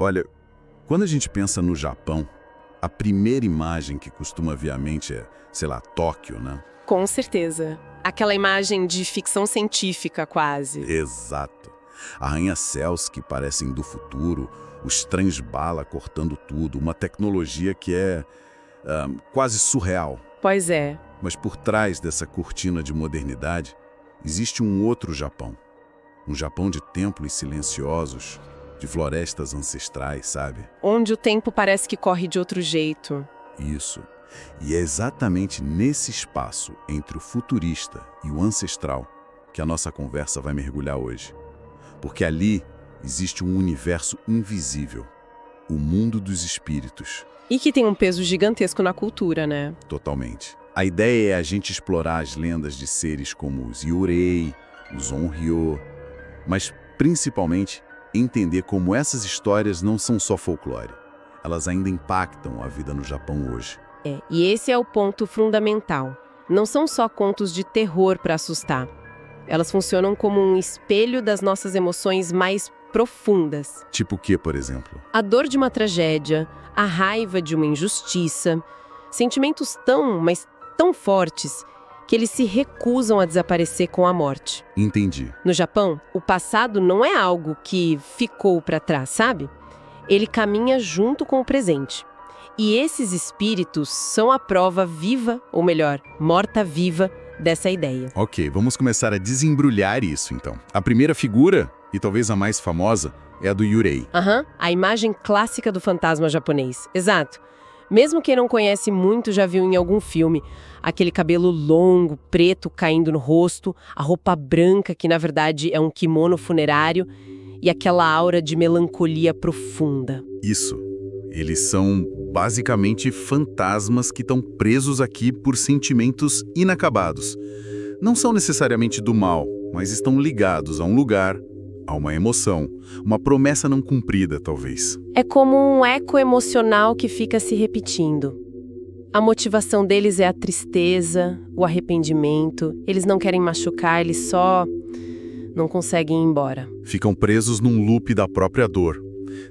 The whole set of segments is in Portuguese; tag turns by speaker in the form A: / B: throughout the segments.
A: Olha, quando a gente pensa no Japão, a primeira imagem que costuma vir à mente é, sei lá, Tóquio, né?
B: Com certeza. Aquela imagem de ficção científica, quase.
A: Exato. Arranha-céus que parecem do futuro, os trens-bala cortando tudo, uma tecnologia que é quase surreal.
B: Pois é.
A: Mas por trás dessa cortina de modernidade, existe um outro Japão. Um Japão de templos silenciosos, de florestas ancestrais, sabe?
B: Onde o tempo parece que corre de outro jeito.
A: Isso. E é exatamente nesse espaço entre o futurista e o ancestral que a nossa conversa vai mergulhar hoje. Porque ali existe um universo invisível, o mundo dos espíritos.
B: E que tem um peso gigantesco na cultura, né?
A: Totalmente. A ideia é a gente explorar as lendas de seres como os Yurei, os Onryo, mas principalmente entender como essas histórias não são só folclore. Elas ainda impactam a vida no Japão hoje.
B: E esse é o ponto fundamental. Não são só contos de terror para assustar. Elas funcionam como um espelho das nossas emoções mais profundas.
A: Tipo o que, por exemplo?
B: A dor de uma tragédia, a raiva de uma injustiça, sentimentos mas tão fortes que eles se recusam a desaparecer com a morte.
A: Entendi.
B: No Japão, o passado não é algo que ficou para trás, sabe? Ele caminha junto com o presente. E esses espíritos são a prova viva, ou melhor, morta-viva, dessa ideia.
A: Ok, vamos começar a desembrulhar isso, então. A primeira figura, e talvez a mais famosa, é a do Yurei.
B: A imagem clássica do fantasma japonês. Exato. Mesmo quem não conhece muito já viu em algum filme. Aquele cabelo longo, preto, caindo no rosto, a roupa branca, que na verdade é um kimono funerário, e aquela aura de melancolia profunda.
A: Isso. Eles são basicamente fantasmas que estão presos aqui por sentimentos inacabados. Não são necessariamente do mal, mas estão ligados a um lugar, a uma emoção, uma promessa não cumprida, talvez.
B: É como um eco emocional que fica se repetindo. A motivação deles é a tristeza, o arrependimento. Eles não querem machucar, eles só não conseguem ir embora.
A: Ficam presos num loop da própria dor.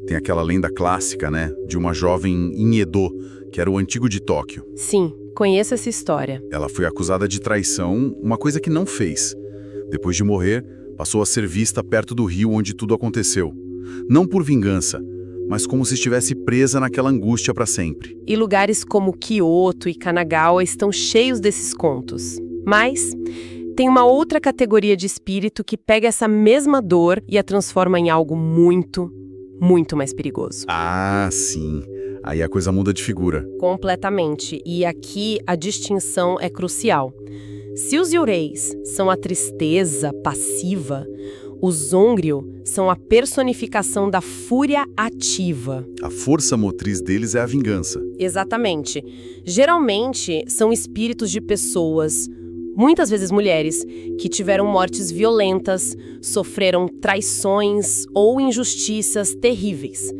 A: Tem aquela lenda clássica, né, de uma jovem em Edo, que era o antigo de Tóquio.
B: Sim, conheço essa história.
A: Ela foi acusada de traição, uma coisa que não fez. Depois de morrer, passou a ser vista perto do rio onde tudo aconteceu. Não por vingança, mas como se estivesse presa naquela angústia para sempre.
B: E lugares como Kyoto e Kanagawa estão cheios desses contos. Mas tem uma outra categoria de espírito que pega essa mesma dor e a transforma em algo muito mais perigoso.
A: Ah, sim. Aí a coisa muda de figura.
B: Completamente. E aqui a distinção é crucial. Se os Yureis são a tristeza passiva, os Onryo são a personificação da fúria ativa.
A: A força motriz deles é a vingança.
B: Exatamente. Geralmente são espíritos de pessoas, muitas vezes mulheres, que tiveram mortes violentas, sofreram traições ou injustiças terríveis.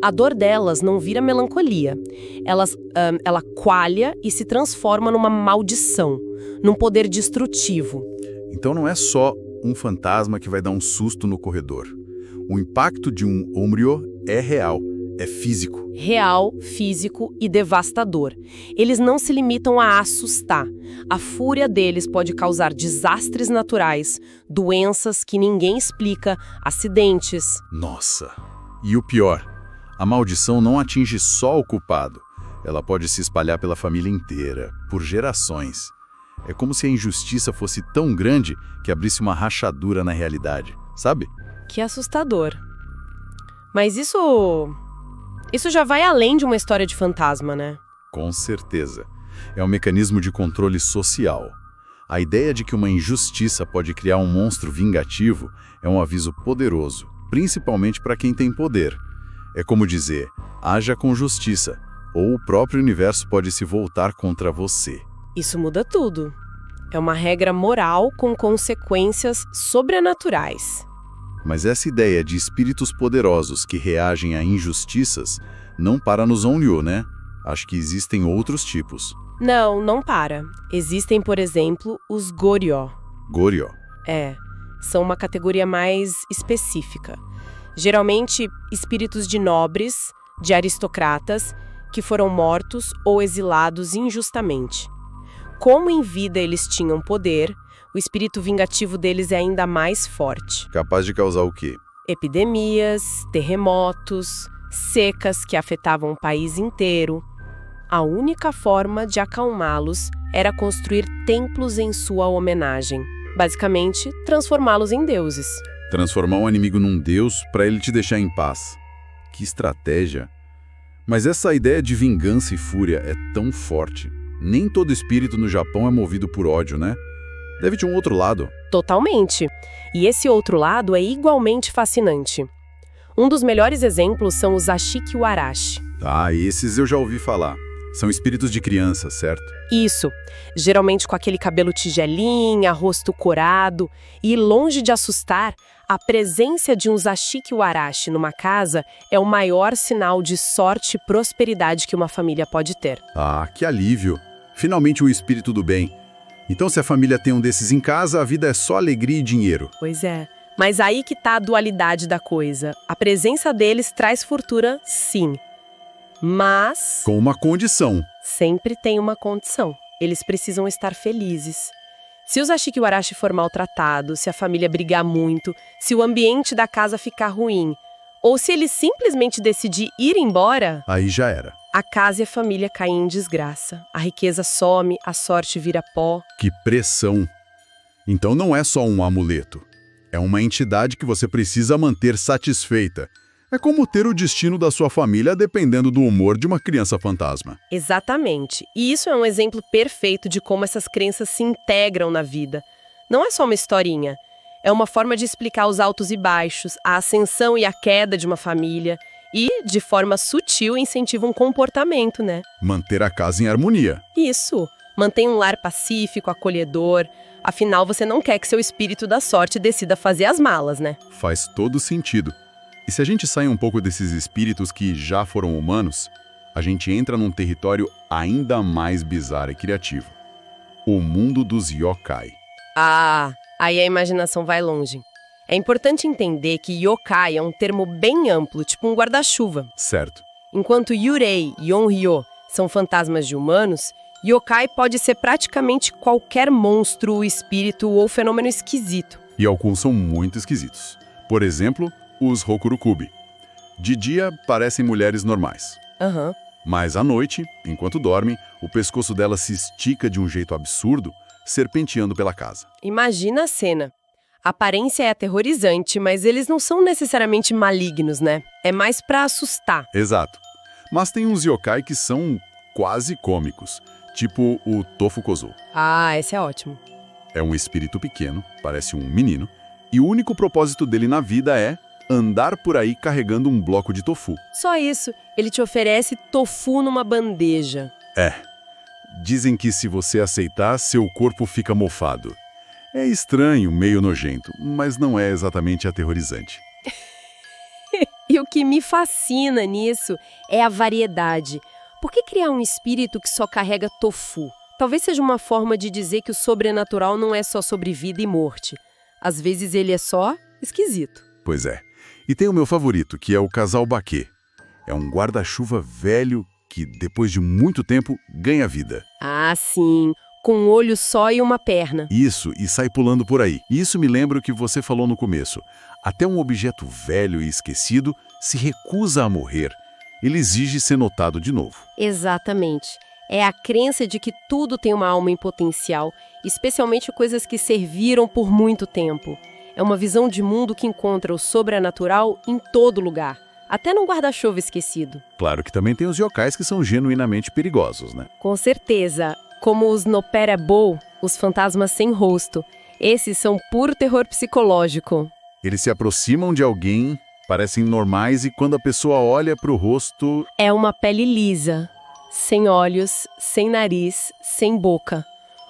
B: A dor delas não vira melancolia. Ela coalha e se transforma numa maldição, num poder destrutivo.
A: Então não é só um fantasma que vai dar um susto no corredor. O impacto de um Onryo é real, é físico.
B: Real, físico e devastador. Eles não se limitam a assustar. A fúria deles pode causar desastres naturais, doenças que ninguém explica, acidentes.
A: Nossa! E o pior, a maldição não atinge só o culpado. Ela pode se espalhar pela família inteira, por gerações. É como se a injustiça fosse tão grande que abrisse uma rachadura na realidade, sabe?
B: Que assustador. Mas isso já vai além de uma história de fantasma, né?
A: Com certeza. É um mecanismo de controle social. A ideia de que uma injustiça pode criar um monstro vingativo é um aviso poderoso, principalmente para quem tem poder. É como dizer, haja com justiça, ou o próprio universo pode se voltar contra você.
B: Isso muda tudo. É uma regra moral com consequências sobrenaturais.
A: Mas essa ideia de espíritos poderosos que reagem a injustiças não para nos Onryo, né? Acho que existem outros tipos.
B: Não para. Existem, por exemplo, os Goryo.
A: Goryo.
B: São uma categoria mais específica. Geralmente, espíritos de nobres, de aristocratas, que foram mortos ou exilados injustamente. Como em vida eles tinham poder, o espírito vingativo deles é ainda mais forte.
A: Capaz de causar o quê?
B: Epidemias, terremotos, secas que afetavam o país inteiro. A única forma de acalmá-los era construir templos em sua homenagem. Basicamente, transformá-los em deuses.
A: Transformar um inimigo num deus para ele te deixar em paz. Que estratégia! Mas essa ideia de vingança e fúria é tão forte. Nem todo espírito no Japão é movido por ódio, né? Deve ter um outro lado.
B: Totalmente. E esse outro lado é igualmente fascinante. Um dos melhores exemplos são os Ashiki Warashi.
A: Ah, esses eu já ouvi falar. São espíritos de criança, certo?
B: Isso, geralmente com aquele cabelo tigelinha, rosto corado, e longe de assustar, a presença de um Ashiki Warashi numa casa é o maior sinal de sorte e prosperidade que uma família pode ter.
A: Ah, que alívio! Finalmente o espírito do bem. Então, se a família tem um desses em casa, a vida é só alegria e dinheiro.
B: Pois é, mas aí que tá a dualidade da coisa. A presença deles traz fortuna, sim. Mas
A: Com uma condição.
B: sempre tem uma condição. Eles precisam estar felizes. Se os Ashiki Warashi for maltratado, se a família brigar muito, se o ambiente da casa ficar ruim, ou se ele simplesmente decidir ir embora,
A: Aí já era.
B: a casa e a família caem em desgraça. A riqueza some, a sorte vira pó.
A: Que pressão! Então não é só um amuleto. É uma entidade que você precisa manter satisfeita. É como ter o destino da sua família dependendo do humor de uma criança fantasma.
B: Exatamente. E isso é um exemplo perfeito de como essas crenças se integram na vida. Não é só uma historinha. É uma forma de explicar os altos e baixos, a ascensão e a queda de uma família. E, de forma sutil, incentiva um comportamento, né?
A: Manter a casa em harmonia.
B: Isso. Mantém um lar pacífico, acolhedor. Afinal, você não quer que seu espírito da sorte decida fazer as malas, né?
A: Faz todo sentido. E se a gente sai um pouco desses espíritos que já foram humanos, a gente entra num território ainda mais bizarro e criativo. O mundo dos yokai.
B: Ah, aí a imaginação vai longe. É importante entender que yokai é um termo bem amplo, tipo um guarda-chuva.
A: Certo.
B: Enquanto yurei e onryo são fantasmas de humanos, yokai pode ser praticamente qualquer monstro, espírito ou fenômeno esquisito.
A: E alguns são muito esquisitos. Por exemplo, os Rokurukubi. De dia, parecem mulheres normais.
B: Aham.
A: Mas à noite, enquanto dormem, o pescoço delas se estica de um jeito absurdo, serpenteando pela casa.
B: Imagina a cena. A aparência é aterrorizante, mas eles não são necessariamente malignos, né? É mais pra assustar.
A: Exato. Mas tem uns yokai que são quase cômicos, tipo o Tofukozo.
B: Ah, esse é ótimo.
A: É um espírito pequeno, parece um menino, e o único propósito dele na vida é andar por aí carregando um bloco de tofu.
B: Só isso, ele te oferece tofu numa bandeja.
A: Dizem que se você aceitar, seu corpo fica mofado. É estranho, meio nojento, mas não é exatamente aterrorizante.
B: E o que me fascina nisso é a variedade. Por que criar um espírito que só carrega tofu? Talvez seja uma forma de dizer que o sobrenatural não é só sobre vida e morte. Às vezes ele é só esquisito.
A: Pois é. E tem o meu favorito, que é o casal Baquê. É um guarda-chuva velho que, depois de muito tempo, ganha vida.
B: Ah, sim. Com um olho só e uma perna.
A: Isso, e sai pulando por aí. E isso me lembra o que você falou no começo. Até um objeto velho e esquecido se recusa a morrer. Ele exige ser notado de novo.
B: Exatamente. É a crença de que tudo tem uma alma em potencial, especialmente coisas que serviram por muito tempo. É uma visão de mundo que encontra o sobrenatural em todo lugar, até num guarda-chuva esquecido.
A: Claro que também tem os yokais que são genuinamente perigosos, né?
B: Com certeza, como os Noperebo, os fantasmas sem rosto. Esses são puro terror psicológico.
A: Eles se aproximam de alguém, parecem normais e quando a pessoa olha para o rosto...
B: É uma pele lisa, sem olhos, sem nariz, sem boca.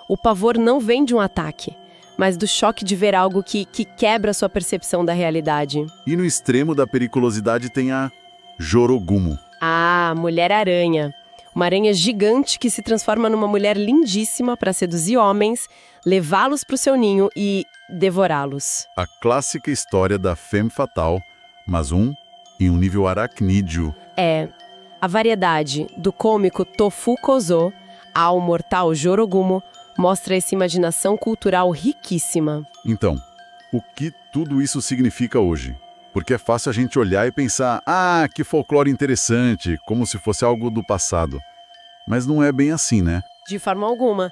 B: O pavor não vem de um ataque, mas do choque de ver algo que quebra sua percepção da realidade.
A: E no extremo da periculosidade tem a Jorogumo.
B: Ah, Mulher-Aranha. Uma aranha gigante que se transforma numa mulher lindíssima para seduzir homens, levá-los para o seu ninho e devorá-los.
A: A clássica história da femme fatale, Mas em um nível aracnídeo.
B: A variedade do cômico Tofu Kozo ao mortal Jorogumo mostra essa imaginação cultural riquíssima.
A: Então, o que tudo isso significa hoje? Porque é fácil a gente olhar e pensar, que folclore interessante, como se fosse algo do passado. Mas não é bem assim, né?
B: De forma alguma.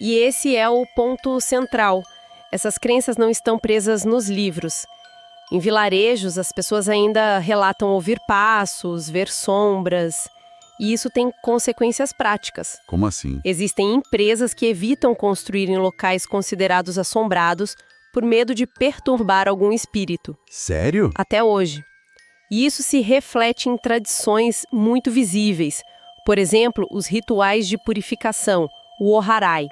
B: E esse é o ponto central. Essas crenças não estão presas nos livros. Em vilarejos, as pessoas ainda relatam ouvir passos, ver sombras. E isso tem consequências práticas.
A: Como assim?
B: Existem empresas que evitam construir em locais considerados assombrados por medo de perturbar algum espírito.
A: Sério?
B: Até hoje. E isso se reflete em tradições muito visíveis. Por exemplo, os rituais de purificação, o Oharai,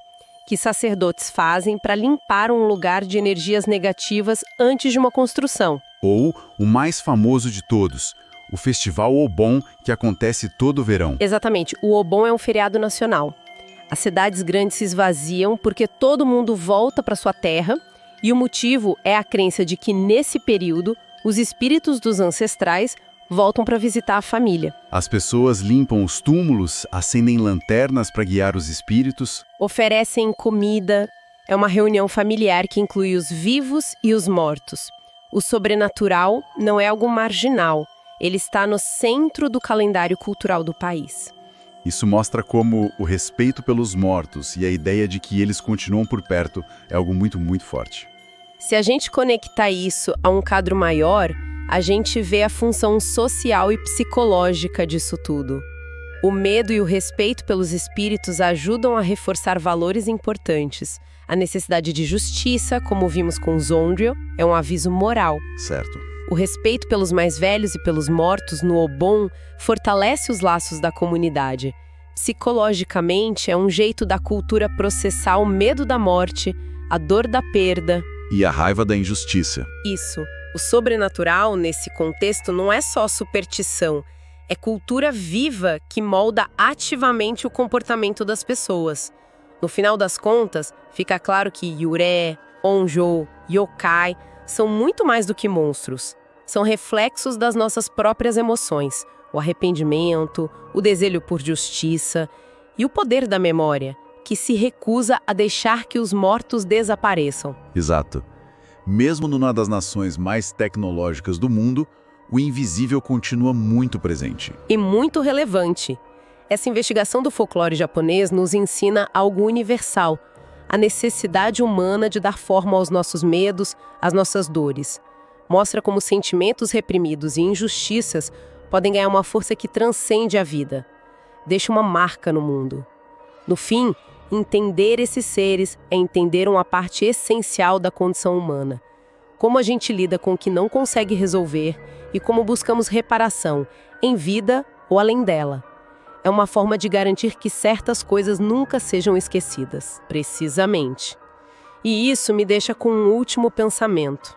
B: que sacerdotes fazem para limpar um lugar de energias negativas antes de uma construção.
A: Ou o mais famoso de todos, o Festival Obon, que acontece todo verão.
B: Exatamente, o Obon é um feriado nacional. As cidades grandes se esvaziam porque todo mundo volta para sua terra e o motivo é a crença de que, nesse período, os espíritos dos ancestrais voltam para visitar a família.
A: As pessoas limpam os túmulos, acendem lanternas para guiar os espíritos.
B: Oferecem comida. É uma reunião familiar que inclui os vivos e os mortos. O sobrenatural não é algo marginal. Ele está no centro do calendário cultural do país.
A: Isso mostra como o respeito pelos mortos e a ideia de que eles continuam por perto é algo muito, muito forte.
B: Se a gente conectar isso a um quadro maior, a gente vê a função social e psicológica disso tudo. O medo e o respeito pelos espíritos ajudam a reforçar valores importantes. A necessidade de justiça, como vimos com Zondrio, é um aviso moral.
A: Certo.
B: O respeito pelos mais velhos e pelos mortos no Obon fortalece os laços da comunidade. Psicologicamente, é um jeito da cultura processar o medo da morte, a dor da perda.
A: E a raiva da injustiça.
B: Isso. O sobrenatural, nesse contexto, não é só superstição. É cultura viva que molda ativamente o comportamento das pessoas. No final das contas, fica claro que Yuré, Onjou, Yokai são muito mais do que monstros. São reflexos das nossas próprias emoções. O arrependimento, o desejo por justiça e o poder da memória, que se recusa a deixar que os mortos desapareçam.
A: Exato. Mesmo numa das nações mais tecnológicas do mundo, o invisível continua muito presente.
B: E muito relevante. Essa investigação do folclore japonês nos ensina algo universal, a necessidade humana de dar forma aos nossos medos, às nossas dores. Mostra como sentimentos reprimidos e injustiças podem ganhar uma força que transcende a vida. Deixa uma marca no mundo. No fim, entender esses seres é entender uma parte essencial da condição humana. Como a gente lida com o que não consegue resolver e como buscamos reparação, em vida ou além dela. É uma forma de garantir que certas coisas nunca sejam esquecidas, precisamente. E isso me deixa com um último pensamento.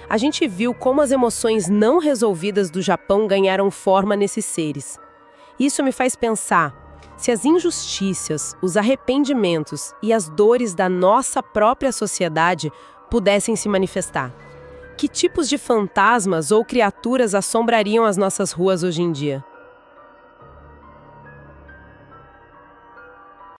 B: A gente viu como as emoções não resolvidas do Japão ganharam forma nesses seres. Isso me faz pensar: se as injustiças, os arrependimentos e as dores da nossa própria sociedade pudessem se manifestar, que tipos de fantasmas ou criaturas assombrariam as nossas ruas hoje em dia?